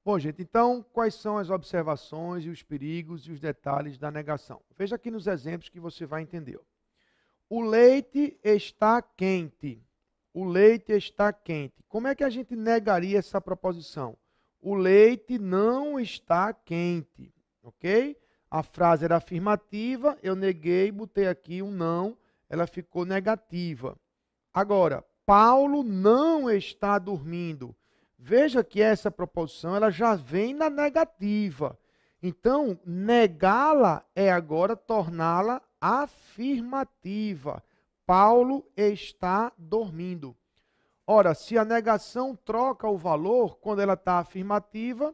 Bom, gente, então, quais são as observações e os perigos e os detalhes da negação? Veja aqui nos exemplos que você vai entender. O leite está quente. O leite está quente. Como é que a gente negaria essa proposição? O leite não está quente, ok? A frase era afirmativa, eu neguei, botei aqui um não, ela ficou negativa. Agora, Paulo não está dormindo. Veja que essa proposição ela já vem na negativa. Então, negá-la é agora torná-la afirmativa. Paulo está dormindo. Ora, se a negação troca o valor, quando ela está afirmativa,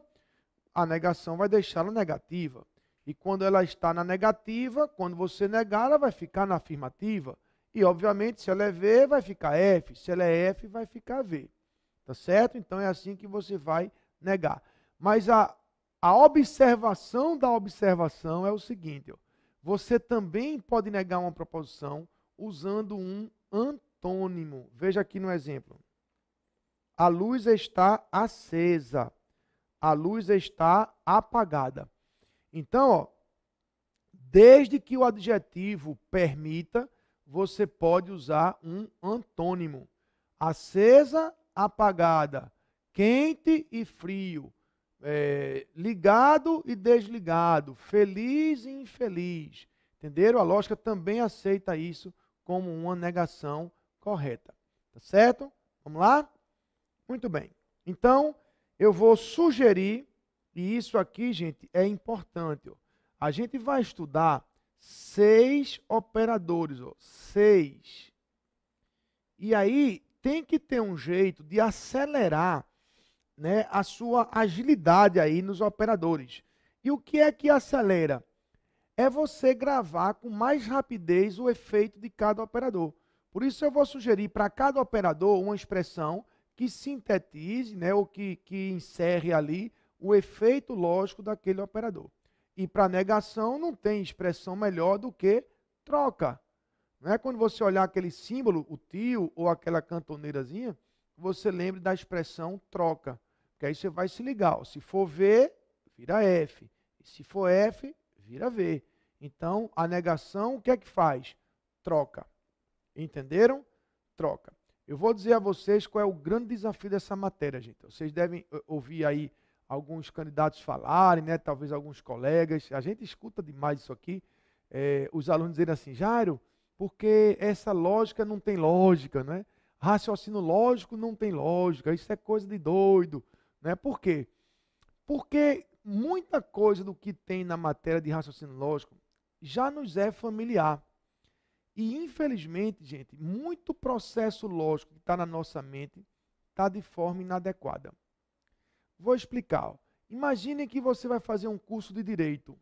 a negação vai deixá-la negativa. E quando ela está na negativa, quando você negar, ela vai ficar na afirmativa. E, obviamente, se ela é V, vai ficar F. Se ela é F, vai ficar V. Tá certo? Então, é assim que você vai negar. Mas a observação da observação é o seguinte. Ó, você também pode negar uma proposição usando um antônimo. Veja aqui no exemplo. A luz está acesa. A luz está apagada. Então, ó, desde que o adjetivo permita, você pode usar um antônimo. Acesa, apagada. Quente e frio. Ligado e desligado. Feliz e infeliz. Entenderam? A lógica também aceita isso como uma negação correta. Tá certo? Vamos lá? Muito bem. Então, eu vou sugerir, e isso aqui, gente, é importante. Ó. A gente vai estudar 6 operadores. Ó, 6. E aí, tem que ter um jeito de acelerar, né, a sua agilidade aí nos operadores. E o que é que acelera? É você gravar com mais rapidez o efeito de cada operador. Por isso eu vou sugerir para cada operador uma expressão que sintetize, né, ou que encerre ali o efeito lógico daquele operador. E para negação não tem expressão melhor do que troca. Não é quando você olhar aquele símbolo, o tio ou aquela cantoneirazinha, você lembre da expressão troca. Porque aí você vai se ligar. Ó, se for V, vira F. E se for F, vira V. Então, a negação, o que é que faz? Troca. Entenderam? Troca. Eu vou dizer a vocês qual é o grande desafio dessa matéria, gente. Vocês devem ouvir aí alguns candidatos falarem, né? Talvez alguns colegas. A gente escuta demais isso aqui. Os alunos dizendo assim, Jairo, porque essa lógica não tem lógica, né? Raciocínio lógico não tem lógica. Isso é coisa de doido, né? Por quê? Porque muita coisa do que tem na matéria de raciocínio lógico já nos é familiar. E, infelizmente, gente, muito processo lógico que está na nossa mente está de forma inadequada. Vou explicar. Ó. Imagine que você vai fazer um curso de direito.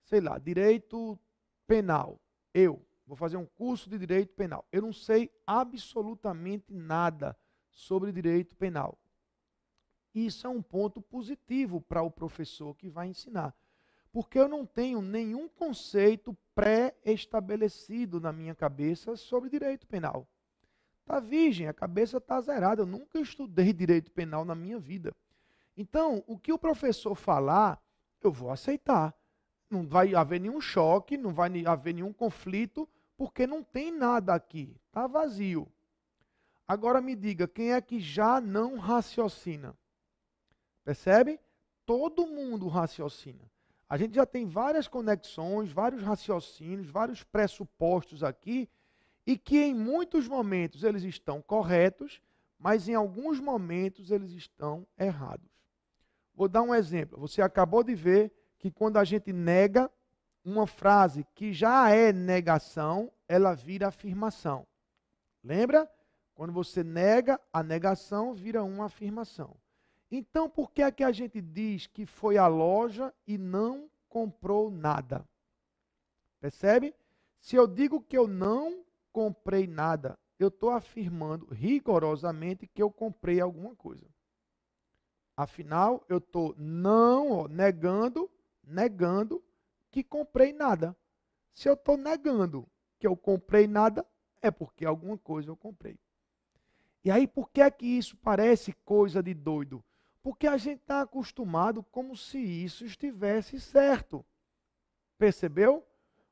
Sei lá, direito penal. Eu vou fazer um curso de direito penal. Eu não sei absolutamente nada sobre direito penal. Isso é um ponto positivo para o professor que vai ensinar. Porque eu não tenho nenhum conceito pré-estabelecido na minha cabeça sobre direito penal. Está virgem, a cabeça está zerada. Eu nunca estudei direito penal na minha vida. Então, o que o professor falar, eu vou aceitar. Não vai haver nenhum choque, não vai haver nenhum conflito, porque não tem nada aqui. Está vazio. Agora me diga, quem é que já não raciocina? Percebe? Todo mundo raciocina. A gente já tem várias conexões, vários raciocínios, vários pressupostos aqui, e que em muitos momentos eles estão corretos, mas em alguns momentos eles estão errados. Vou dar um exemplo. Você acabou de ver que quando a gente nega uma frase que já é negação, ela vira afirmação. Lembra? Quando você nega, a negação vira uma afirmação. Então, por que é que a gente diz que foi à loja e não comprou nada? Percebe? Se eu digo que eu não comprei nada, eu estou afirmando rigorosamente que eu comprei alguma coisa. Afinal, eu estou negando que comprei nada. Se eu estou negando que eu comprei nada, é porque alguma coisa eu comprei. E aí, por que é que isso parece coisa de doido? Porque a gente está acostumado como se isso estivesse certo. Percebeu?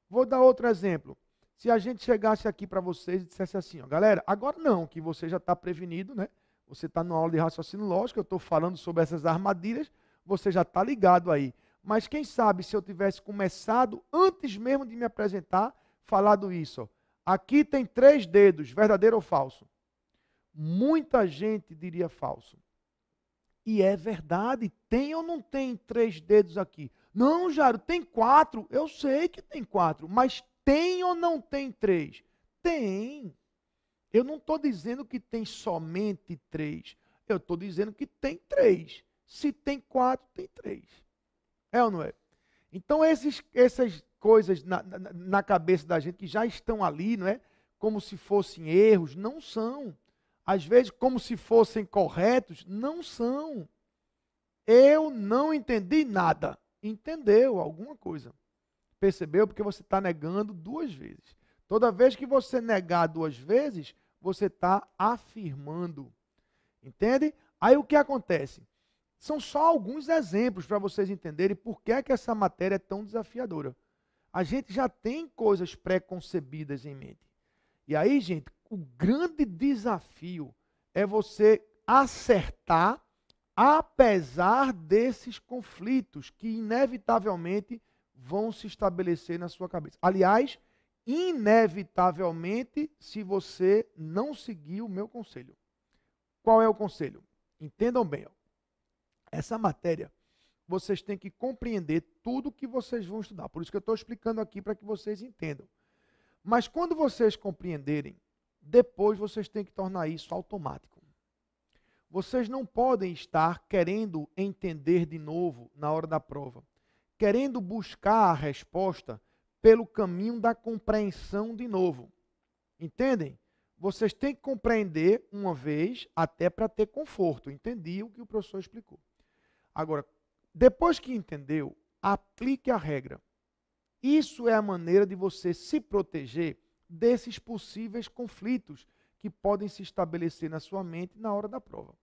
Vou dar outro exemplo. Se a gente chegasse aqui para vocês e dissesse assim, ó, galera, agora não, que você já está prevenido, né? Você está numa aula de raciocínio lógico, eu estou falando sobre essas armadilhas, você já está ligado aí. Mas quem sabe se eu tivesse começado, antes mesmo de me apresentar, falado isso. Ó, aqui tem 3 dedos, verdadeiro ou falso? Muita gente diria falso. E é verdade, tem ou não tem 3 dedos aqui? Não, Jairo, tem 4. Eu sei que tem 4, mas tem ou não tem 3? Tem. Eu não estou dizendo que tem somente 3. Eu estou dizendo que tem 3. Se tem 4, tem 3. É ou não é? Então, essas coisas na cabeça da gente que já estão ali, não é? Como se fossem erros, não são. Às vezes, como se fossem corretos, não são. Eu não entendi nada. Entendeu alguma coisa. Percebeu? Porque você está negando 2 vezes. Toda vez que você negar 2 vezes, você está afirmando. Entende? Aí o que acontece? São só alguns exemplos para vocês entenderem por que é que essa matéria é tão desafiadora. A gente já tem coisas pré-concebidas em mente. E aí, gente, o grande desafio é você acertar apesar desses conflitos que inevitavelmente vão se estabelecer na sua cabeça. Aliás, inevitavelmente, se você não seguir o meu conselho. Qual é o conselho? Entendam bem. Ó. Essa matéria, vocês têm que compreender tudo que vocês vão estudar. Por isso que eu estou explicando aqui para que vocês entendam. Mas quando vocês compreenderem, depois vocês têm que tornar isso automático. Vocês não podem estar querendo entender de novo na hora da prova, querendo buscar a resposta pelo caminho da compreensão de novo. Entendem? Vocês têm que compreender uma vez até para ter conforto. Entendi o que o professor explicou. Agora, depois que entendeu, aplique a regra. Isso é a maneira de você se proteger desses possíveis conflitos que podem se estabelecer na sua mente na hora da prova.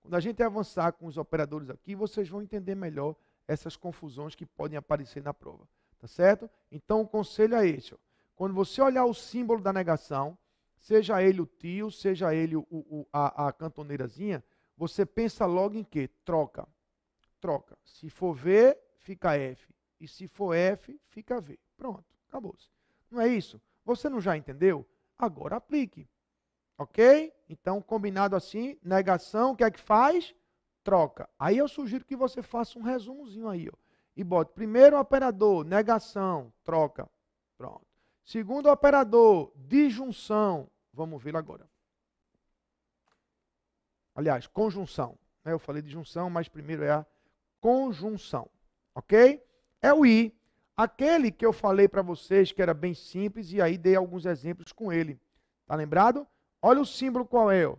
Quando a gente avançar com os operadores aqui, vocês vão entender melhor essas confusões que podem aparecer na prova. Tá certo? Então o conselho é esse. Ó. Quando você olhar o símbolo da negação, seja ele o tio, seja ele a cantoneirazinha, você pensa logo em quê? Troca. Troca. Se for V, fica F. E se for F, fica V. Pronto, acabou-se. Não é isso? Você não já entendeu? Agora aplique. Ok? Então, combinado assim, negação, o que é que faz? Troca. Aí eu sugiro que você faça um resumozinho aí. Ó, e bote primeiro operador, negação, troca. Pronto. Segundo operador, disjunção. Vamos ver agora. Aliás, conjunção. Eu falei disjunção, mas primeiro é a conjunção. Ok? É o I. Aquele que eu falei para vocês que era bem simples e aí dei alguns exemplos com ele. Tá lembrado? Olha o símbolo qual é. Ó.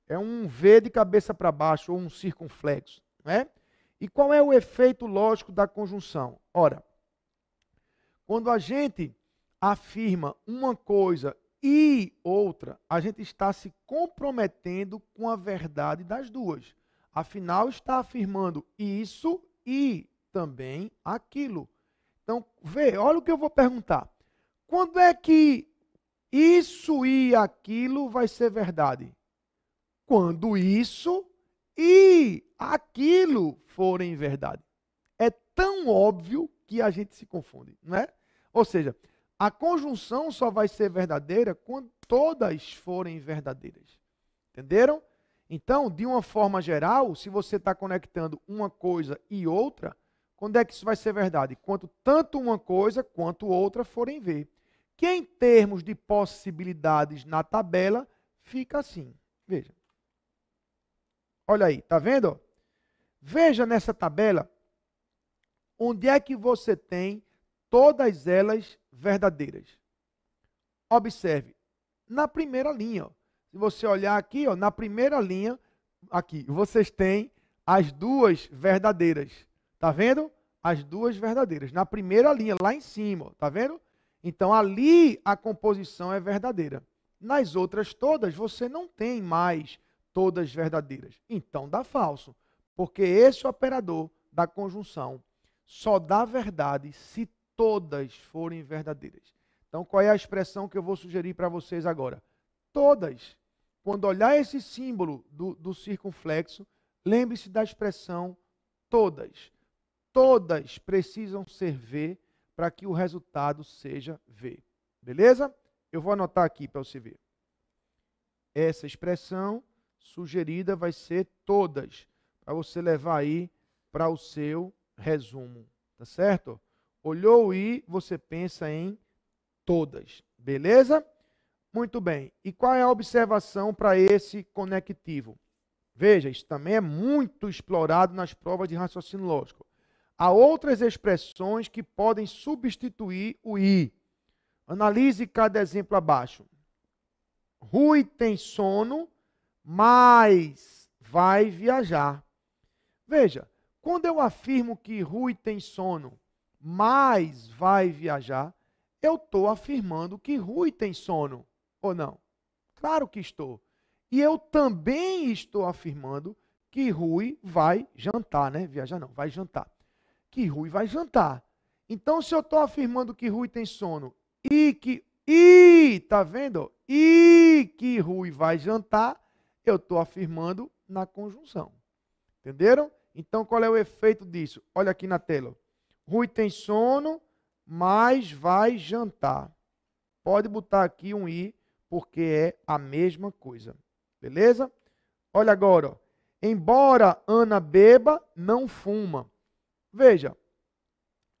É um V de cabeça para baixo ou um circunflexo. Não é? E qual é o efeito lógico da conjunção? Ora, quando a gente afirma uma coisa e outra, a gente está se comprometendo com a verdade das duas. Afinal, está afirmando isso e também aquilo. Então, olha o que eu vou perguntar. Quando é que isso e aquilo vai ser verdade? Quando isso e aquilo forem verdade. É tão óbvio que a gente se confunde, não é? Ou seja, a conjunção só vai ser verdadeira quando todas forem verdadeiras. Entenderam? Então, de uma forma geral, se você está conectando uma coisa e outra, Quando é que isso vai ser verdade? Quando tanto uma coisa quanto outra forem ver. Que em termos de possibilidades na tabela, fica assim. Veja. Olha aí, tá vendo? Veja nessa tabela onde é que você tem todas elas verdadeiras. Observe, na primeira linha, ó. Se você olhar aqui, ó, na primeira linha, aqui, vocês têm as duas verdadeiras. Tá vendo? As duas verdadeiras. Na primeira linha, lá em cima, ó, tá vendo? Então, ali a composição é verdadeira. Nas outras todas, você não tem mais todas verdadeiras. Então, dá falso. Porque esse operador da conjunção só dá verdade se todas forem verdadeiras. Então, qual é a expressão que eu vou sugerir para vocês agora? Todas. Quando olhar esse símbolo do circunflexo, lembre-se da expressão todas. Todas precisam ser V para que o resultado seja V. Beleza? Eu vou anotar aqui para você ver. Essa expressão sugerida vai ser todas, para você levar aí para o seu resumo. Tá certo? Olhou e você pensa em todas. Beleza? Muito bem. E qual é a observação para esse conectivo? Veja, isso também é muito explorado nas provas de raciocínio lógico. Há outras expressões que podem substituir o i. Analise cada exemplo abaixo. Rui tem sono, mas vai viajar. Veja, quando eu afirmo que Rui tem sono, mas vai viajar, eu estou afirmando que Rui tem sono, ou não? Claro que estou. E eu também estou afirmando que Rui vai jantar, né? Viajar não, vai jantar. Que Rui vai jantar. Então, se eu estou afirmando que Rui tem sono tá vendo? E que Rui vai jantar, eu estou afirmando na conjunção. Entenderam? Então, qual é o efeito disso? Olha aqui na tela. Rui tem sono, mas vai jantar. Pode botar aqui um i, porque é a mesma coisa. Beleza? Olha agora. Ó. Embora Ana beba, não fuma. Veja.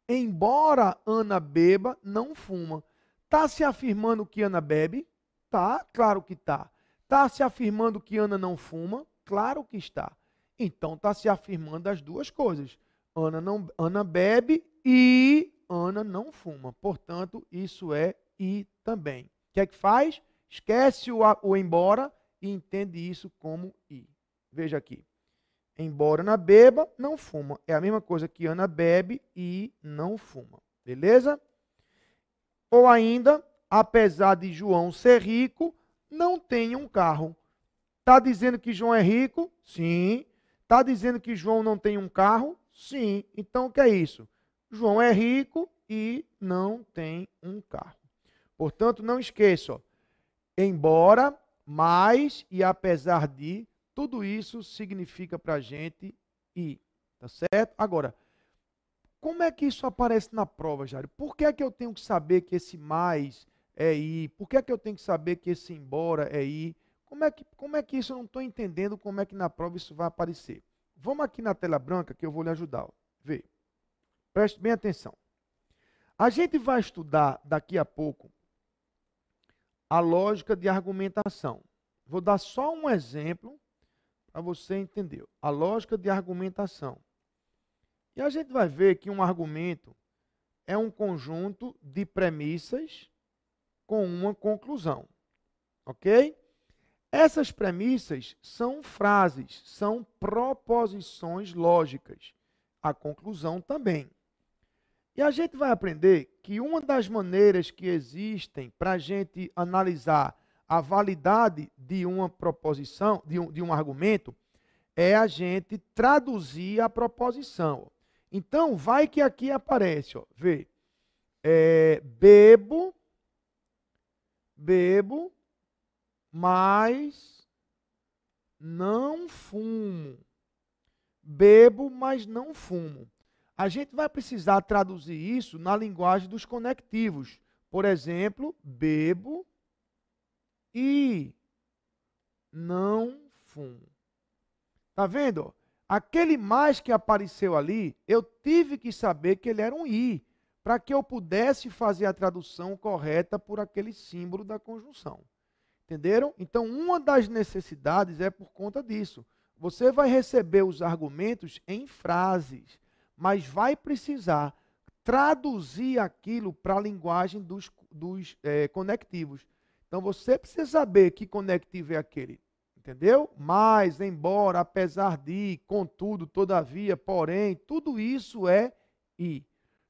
Embora Ana beba, não fuma. Está se afirmando que Ana bebe? Tá, claro que está. Está se afirmando que Ana não fuma? Claro que está. Então está se afirmando as duas coisas. Ana bebe e Ana não fuma. Portanto, isso é e também. O que é que faz? Esquece o embora e entende isso como i. Veja aqui. Embora Ana beba, não fuma. É a mesma coisa que Ana bebe e não fuma. Beleza? Ou ainda, apesar de João ser rico, não tem um carro. Está dizendo que João é rico? Sim. Está dizendo que João não tem um carro? Sim. Então, o que é isso? João é rico e não tem um carro. Portanto, não esqueça. Ó, embora, mas e apesar de, tudo isso significa para a gente i. Tá certo? Agora, como é que isso aparece na prova, Jário? Por que é que eu tenho que saber que esse mais é i? Por que é que eu tenho que saber que esse embora é i? Como é que isso eu não estou entendendo como é que na prova isso vai aparecer? Vamos aqui na tela branca que eu vou lhe ajudar. Ó. Vê. Preste bem atenção. A gente vai estudar daqui a pouco a lógica de argumentação. Vou dar só um exemplo para você entender. A lógica de argumentação. E a gente vai ver que um argumento é um conjunto de premissas com uma conclusão. Ok? Essas premissas são frases, são proposições lógicas. A conclusão também. E a gente vai aprender que uma das maneiras que existem para a gente analisar a validade de uma proposição, de um argumento, é a gente traduzir a proposição. Então, vai que aqui aparece, ó, vê, bebo, mas não fumo. Bebo, mas não fumo. A gente vai precisar traduzir isso na linguagem dos conectivos. Por exemplo, bebo e não fumo. Tá vendo? Aquele mais que apareceu ali, eu tive que saber que ele era um i, para que eu pudesse fazer a tradução correta por aquele símbolo da conjunção. Entenderam? Então, uma das necessidades é por conta disso. Você vai receber os argumentos em frases, mas vai precisar traduzir aquilo para a linguagem dos conectivos. Então, você precisa saber que conectivo é aquele. Entendeu? Mas, embora, apesar de, contudo, todavia, porém, tudo isso é i.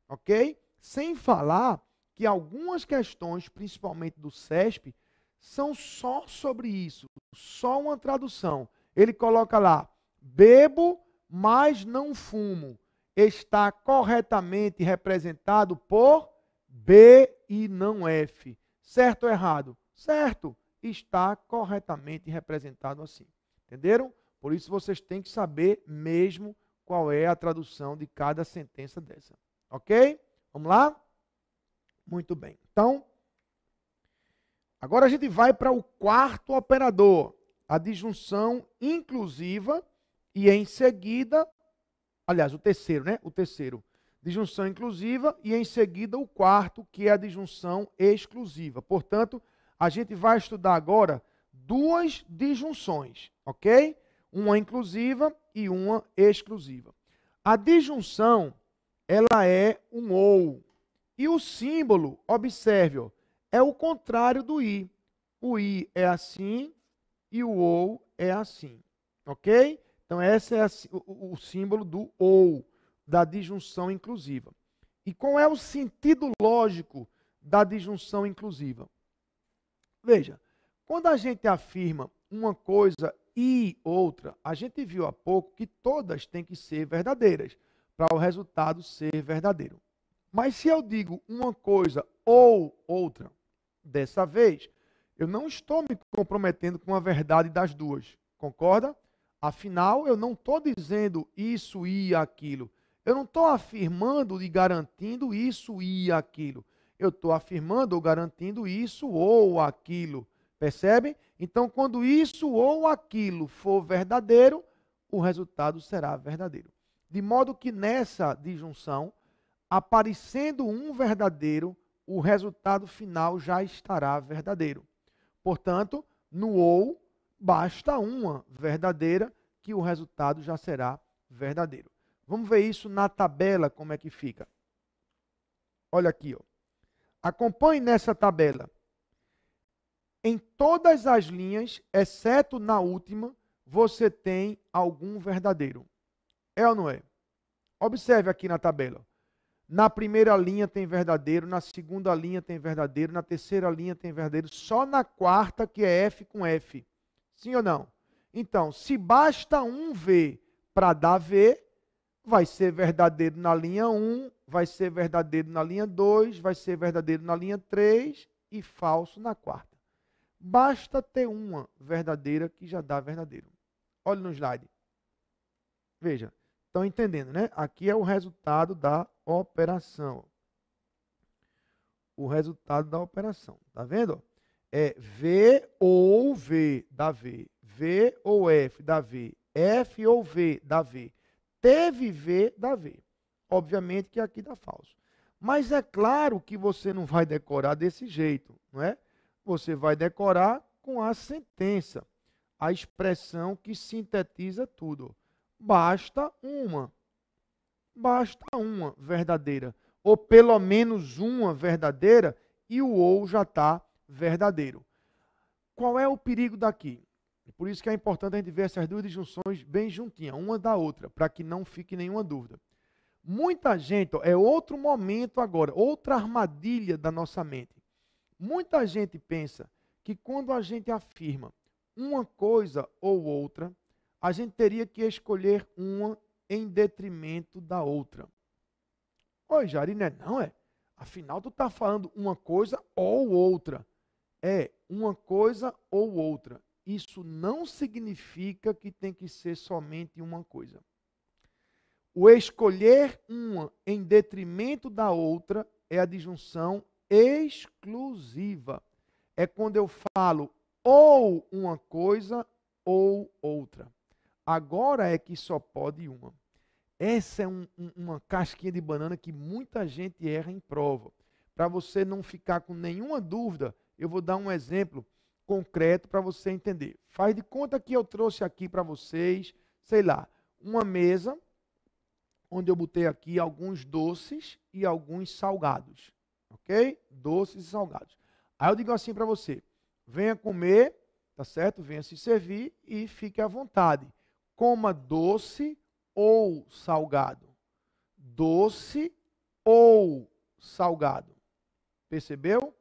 Ok? Sem falar que algumas questões, principalmente do CESP, são só sobre isso, só uma tradução. Ele coloca lá, bebo, mas não fumo. Está corretamente representado por B e não F. Certo ou errado? Certo. Está corretamente representado assim. Entenderam? Por isso vocês têm que saber mesmo qual é a tradução de cada sentença dessa. Ok? Vamos lá? Muito bem. Então, agora a gente vai para o quarto operador, a disjunção inclusiva, e em seguida, aliás, o terceiro, né? O terceiro, disjunção inclusiva, e em seguida o quarto, que é a disjunção exclusiva. Portanto, a gente vai estudar agora duas disjunções, ok? Uma inclusiva e uma exclusiva. A disjunção, ela é um ou. E o símbolo, observe, ó, é o contrário do i. O i é assim e o ou é assim, ok? Então, esse é o símbolo do ou, da disjunção inclusiva. E qual é o sentido lógico da disjunção inclusiva? Veja, quando a gente afirma uma coisa e outra, a gente viu há pouco que todas têm que ser verdadeiras para o resultado ser verdadeiro. Mas se eu digo uma coisa ou outra, dessa vez, eu não estou me comprometendo com a verdade das duas, concorda? Afinal, eu não estou dizendo isso e aquilo. Eu não estou afirmando e garantindo isso e aquilo. Eu estou afirmando ou garantindo isso ou aquilo. Percebe? Então, quando isso ou aquilo for verdadeiro, o resultado será verdadeiro. De modo que nessa disjunção, aparecendo um verdadeiro, o resultado final já estará verdadeiro. Portanto, no ou, basta uma verdadeira, que o resultado já será verdadeiro. Vamos ver isso na tabela, como é que fica. Olha aqui, ó. Acompanhe nessa tabela. Em todas as linhas, exceto na última, você tem algum verdadeiro. É ou não é? Observe aqui na tabela. Na primeira linha tem verdadeiro, na segunda linha tem verdadeiro, na terceira linha tem verdadeiro, só na quarta que é F com F. Sim ou não? Então, se basta um V para dar V, vai ser verdadeiro na linha 1, vai ser verdadeiro na linha 2, vai ser verdadeiro na linha 3 e falso na quarta. Basta ter uma verdadeira que já dá verdadeiro. Olha no slide. Veja, estão entendendo, né? Aqui é o resultado da operação. O resultado da operação. Tá vendo? É V ou V dá V. V ou F dá V. F ou V dá V. Teve V dá V. Obviamente que aqui dá falso. Mas é claro que você não vai decorar desse jeito, não é? Você vai decorar com a sentença, a expressão que sintetiza tudo. Basta uma verdadeira, ou pelo menos uma verdadeira, e o ou já está verdadeiro. Qual é o perigo daqui? Por isso que é importante a gente ver essas duas disjunções bem juntinhas, uma da outra, para que não fique nenhuma dúvida. Muita gente, ó, é outro momento agora, outra armadilha da nossa mente. Muita gente pensa que quando a gente afirma uma coisa ou outra, a gente teria que escolher uma em detrimento da outra. Oi, Jari, não é? Afinal, tu está falando uma coisa ou outra. É, uma coisa ou outra. Isso não significa que tem que ser somente uma coisa. O escolher uma em detrimento da outra é a disjunção exclusiva. É quando eu falo ou uma coisa ou outra. agora é que só pode uma. Essa é uma casquinha de banana que muita gente erra em prova. Para você não ficar com nenhuma dúvida, eu vou dar um exemplo concreto para você entender. Faz de conta que eu trouxe aqui para vocês, sei lá, uma mesa onde eu botei aqui alguns doces e alguns salgados, ok? Doces e salgados. Aí eu digo assim para você, venha comer, tá certo? Venha se servir e fique à vontade. Coma doce ou salgado. Doce ou salgado. Percebeu?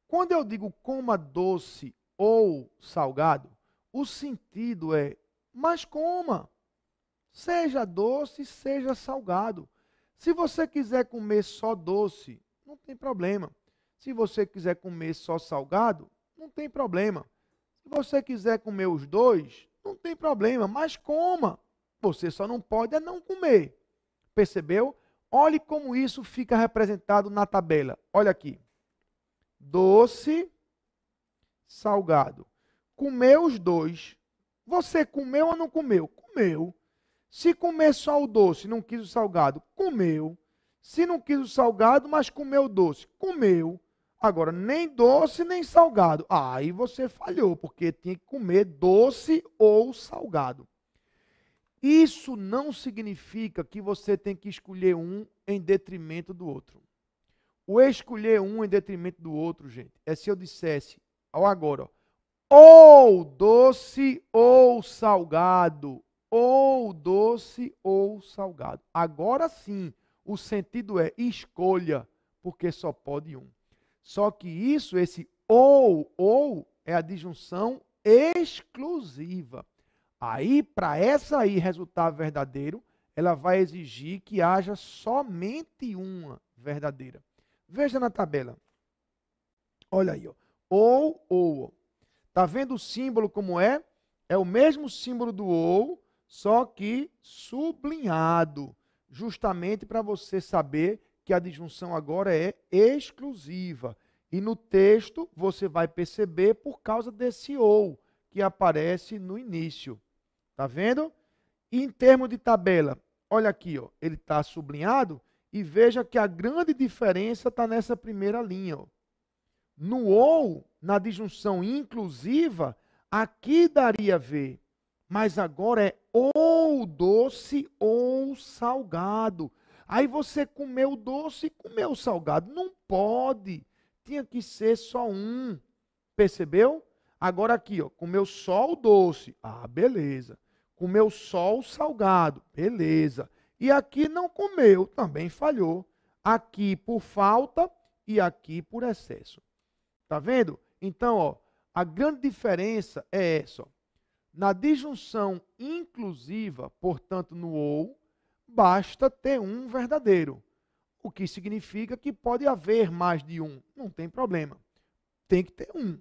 Quando eu digo coma doce ou salgado, o sentido é, mas coma. Seja doce, seja salgado. Se você quiser comer só doce, não tem problema. Se você quiser comer só salgado, não tem problema. Se você quiser comer os dois, não tem problema, mas coma. Você só não pode é não comer. Percebeu? Olhe como isso fica representado na tabela. Olha aqui. Doce, salgado. Comeu os dois. Você comeu ou não comeu? Comeu. Se comer só o doce, não quis o salgado, comeu. Se não quis o salgado, mas comeu o doce, comeu. Agora, nem doce, nem salgado. Aí você falhou, porque tinha que comer doce ou salgado. Isso não significa que você tem que escolher um em detrimento do outro. O escolher um em detrimento do outro, gente, é se eu dissesse, ó, agora, ó, ou doce ou salgado, ou doce ou salgado. Agora sim, o sentido é escolha, porque só pode um. Só que isso, esse ou, é a disjunção exclusiva. Aí, para essa aí resultar verdadeiro, ela vai exigir que haja somente uma verdadeira. Veja na tabela. Olha aí, ó. Ou. Tá vendo o símbolo como é? É o mesmo símbolo do ou, só que sublinhado, justamente para você saber que a disjunção agora é exclusiva. E no texto você vai perceber por causa desse ou que aparece no início. Tá vendo? E em termos de tabela, olha aqui, ó, ele está sublinhado e veja que a grande diferença está nessa primeira linha. Ó. No ou, na disjunção inclusiva, aqui daria V, mas agora é ou doce ou salgado. Aí você comeu doce e comeu salgado. Não pode. Tinha que ser só um. Percebeu? Agora aqui, ó, comeu só o doce. Ah, beleza. Comeu só o salgado. Beleza. E aqui não comeu, também falhou. Aqui por falta e aqui por excesso. Tá vendo? Então, ó, a grande diferença é essa. Ó. Na disjunção inclusiva, portanto, no ou, basta ter um verdadeiro. O que significa que pode haver mais de um. Não tem problema. Tem que ter um.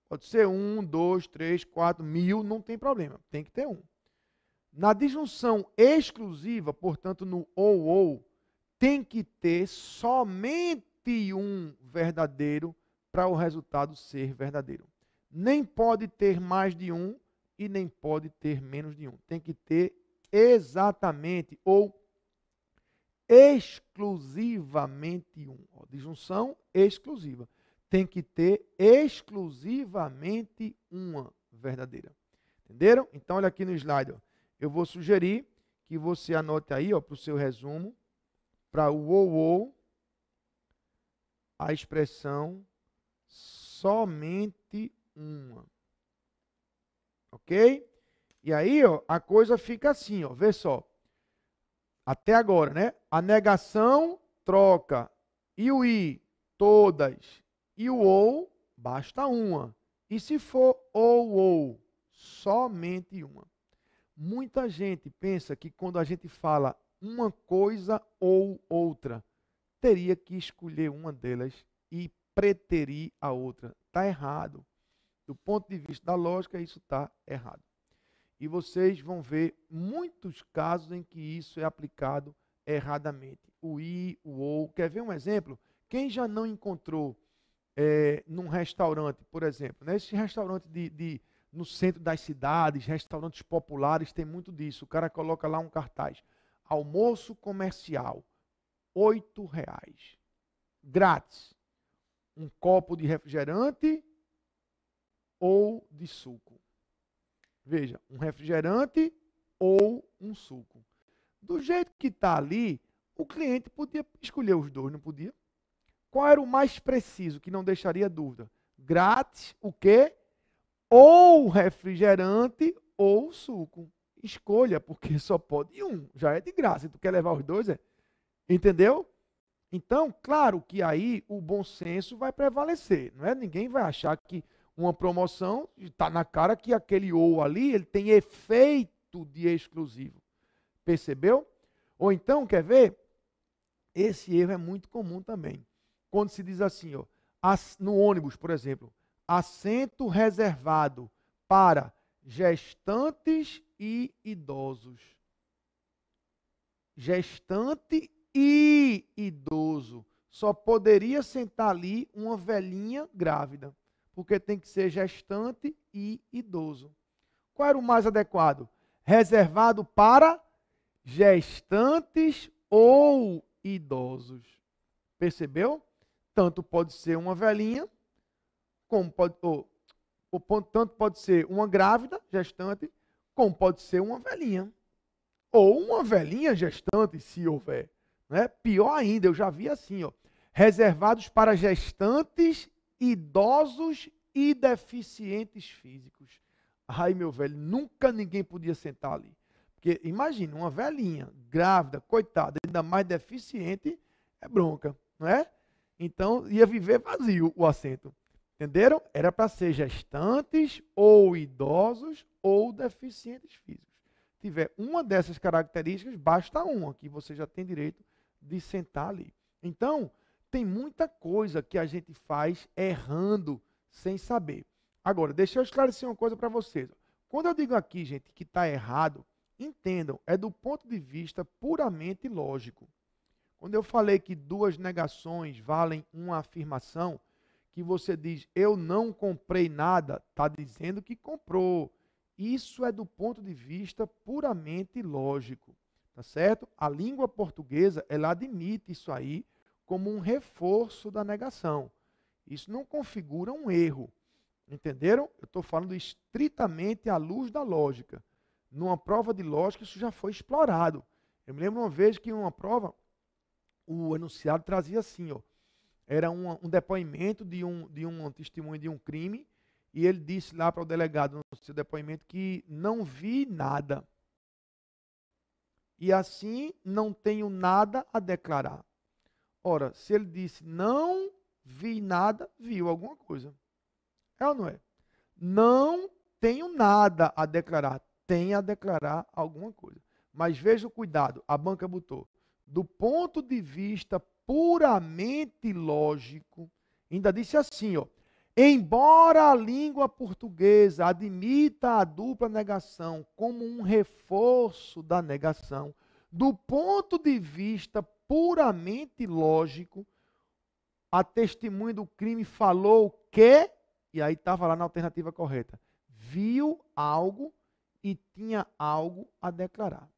Pode ser 1, 2, 3, 4, 1000, não tem problema. Tem que ter um. Na disjunção exclusiva, portanto, no ou, tem que ter somente um verdadeiro para o resultado ser verdadeiro. Nem pode ter mais de um e nem pode ter menos de um. Tem que ter exatamente ou exclusivamente um. Ó, disjunção exclusiva. Tem que ter exclusivamente uma verdadeira. Entenderam? Então, olha aqui no slide. Ó. Eu vou sugerir que você anote aí para o seu resumo, para o ou, a expressão somente uma. Ok? E aí, ó, a coisa fica assim, ó, vê só. Até agora, né? A negação troca e o i, todas, e o ou, basta uma. E se for ou, somente uma. Muita gente pensa que quando a gente fala uma coisa ou outra, teria que escolher uma delas e preterir a outra. Está errado. Do ponto de vista da lógica, isso está errado. E vocês vão ver muitos casos em que isso é aplicado erradamente. O i, o ou. Quer ver um exemplo? Quem já não encontrou num restaurante, por exemplo, nesse restaurante no centro das cidades, restaurantes populares, tem muito disso. O cara coloca lá um cartaz: almoço comercial, R$ 8, grátis. Um copo de refrigerante ou de suco. Veja, um refrigerante ou um suco. Do jeito que está ali, o cliente podia escolher os dois, não podia? Qual era o mais preciso, que não deixaria dúvida? Grátis, o quê? Ou refrigerante ou suco. Escolha, porque só pode um. Já é de graça. Se tu quer levar os dois, é. Entendeu? Então, claro que aí o bom senso vai prevalecer. Não é? Ninguém vai achar que uma promoção está na cara que aquele ou ali ele tem efeito de exclusivo. Percebeu? Ou então, quer ver? Esse erro é muito comum também. Quando se diz assim, ó, no ônibus, por exemplo, assento reservado para gestantes e idosos. Gestante e idoso. Só poderia sentar ali uma velhinha grávida, porque tem que ser gestante e idoso. Qual era o mais adequado? Reservado para gestantes ou idosos. Percebeu? Tanto pode ser uma velhinha, como pode, tanto pode ser uma grávida, gestante, como pode ser uma velhinha. Ou uma velhinha gestante, se houver. Né? Pior ainda, eu já vi assim, ó, reservados para gestantes, idosos e deficientes físicos. Ai, meu velho, nunca ninguém podia sentar ali. Porque imagina, uma velhinha, grávida, coitada, ainda mais deficiente, é bronca, não é? Então, ia viver vazio o assento. Entenderam? Era para ser gestantes, ou idosos, ou deficientes físicos. Se tiver uma dessas características, basta uma, que você já tem direito de sentar ali. Então, tem muita coisa que a gente faz errando, sem saber. Agora, deixa eu esclarecer uma coisa para vocês. Quando eu digo aqui, gente, que está errado, entendam, é do ponto de vista puramente lógico. Quando eu falei que duas negações valem uma afirmação, que você diz, eu não comprei nada, está dizendo que comprou. Isso é do ponto de vista puramente lógico, tá certo? A língua portuguesa, ela admite isso aí como um reforço da negação. Isso não configura um erro, entenderam? Eu estou falando estritamente à luz da lógica. Numa prova de lógica, isso já foi explorado. Eu me lembro uma vez que em uma prova, o enunciado trazia assim, ó, era um depoimento de um testemunho de um crime, e ele disse lá para o delegado no seu depoimento que não vi nada. E assim não tenho nada a declarar. Ora, se ele disse não vi nada, viu alguma coisa. É ou não é? Não tenho nada a declarar. Tem a declarar alguma coisa. Mas veja o cuidado, a banca botou. Do ponto de vista puramente lógico, ainda disse assim, ó, embora a língua portuguesa admita a dupla negação como um reforço da negação, do ponto de vista puramente lógico, a testemunha do crime falou que, e aí estava lá na alternativa correta, viu algo e tinha algo a declarar.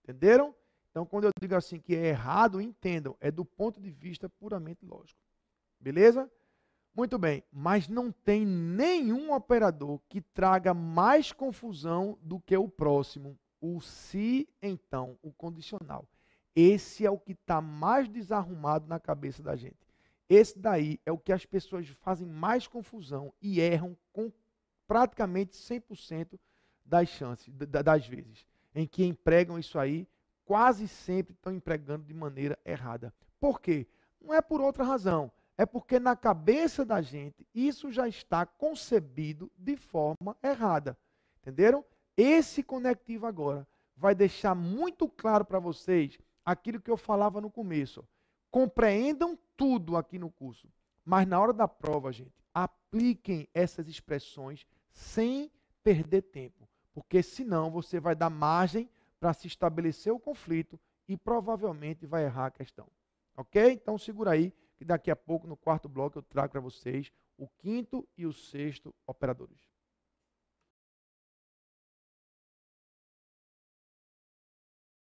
Entenderam? Então, quando eu digo assim que é errado, entendam, é do ponto de vista puramente lógico. Beleza? Muito bem, mas não tem nenhum operador que traga mais confusão do que o próximo, o se, então, o condicional. Esse é o que está mais desarrumado na cabeça da gente. Esse daí é o que as pessoas fazem mais confusão e erram com praticamente 100% das chances, das vezes, em que empregam isso aí, quase sempre estão empregando de maneira errada. Por quê? Não é por outra razão. É porque na cabeça da gente isso já está concebido de forma errada. Entenderam? Esse conectivo agora vai deixar muito claro para vocês aquilo que eu falava no começo. Compreendam tudo aqui no curso, mas na hora da prova, gente, apliquem essas expressões sem perder tempo, porque senão você vai dar margem para se estabelecer o conflito e provavelmente vai errar a questão. Ok? Então segura aí, que daqui a pouco, no quarto bloco, eu trago para vocês o quinto e o sexto operadores.